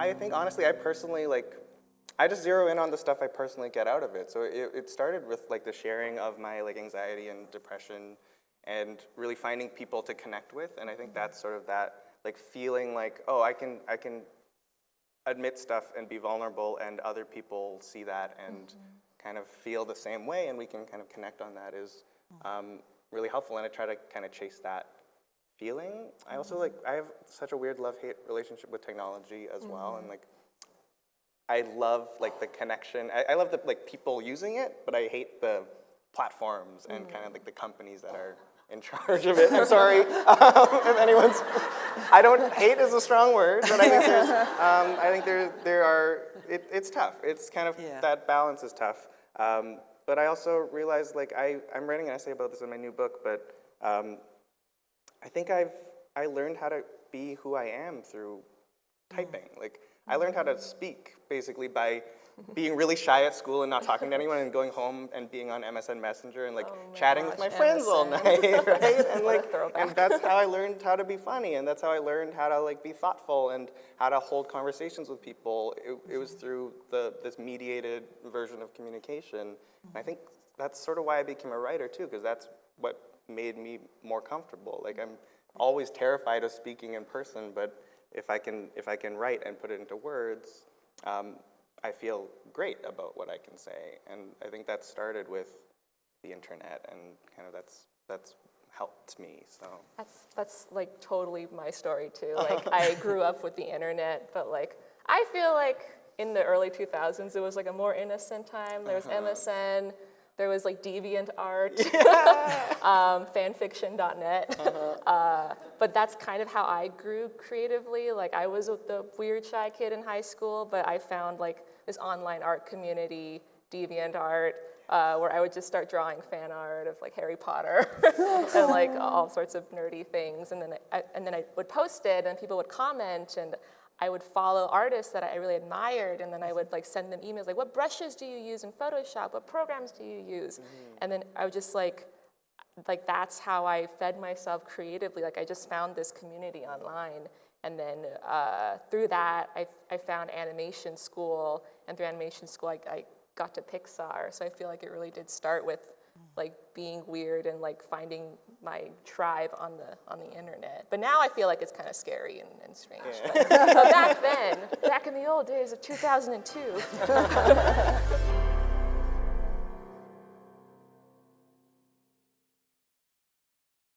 I think honestly, I personally I just zero in on the stuff I personally get out of it. So it started with like the sharing of my like anxiety and depression and really finding people to connect with. And I think that's sort of that like feeling like, oh, I can admit stuff and be vulnerable and other people see that and kind of feel the same way and we can kind of connect on that is really helpful. And I try to kind of chase that feeling. I also I have such a weird love-hate relationship with technology as well. And like, I love like the connection. I love the like people using it, but I hate the platforms and kind of like the companies that are in charge of it. I'm sorry if anyone's. I don't hate is a strong word, but I think there are. It's tough. It's kind of that balance is tough. But I also realized like I'm writing an essay about this in my new book, but I think I learned how to be who I am through typing. Like I learned how to speak basically by being really shy at school and not talking to anyone and going home and being on MSN Messenger and like chatting with my friends all night, right? And like, and that's how I learned how to be funny, and that's how I learned how to like be thoughtful and how to hold conversations with people. It was through this mediated version of communication. And I think that's sort of why I became a writer too, because that's what made me more comfortable. Like I'm always terrified of speaking in person, but if I can write and put it into words, I feel great about what I can say. And I think that started with the internet, and kind of that's helped me. So that's like totally my story too. Like I grew up with the internet, but like I feel like in the early 2000s it was like a more innocent time. There was MSN. There was like DeviantArt, fanfiction.net, but that's kind of how I grew creatively. Like I was the weird shy kid in high school, but I found like this online art community, DeviantArt, where I would just start drawing fan art of like Harry Potter and like all sorts of nerdy things, and then I would post it, and people would comment, and I would follow artists that I really admired, and then I would like send them emails like, what brushes do you use in Photoshop? What programs do you use? And then I would just like that's how I fed myself creatively. Like I just found this community online, and then through that I found animation school, and through animation school I got to Pixar. So I feel like it really did start with like being weird and like finding my tribe on the internet. But now I feel like it's kind of scary and strange. But back in the old days of 2002.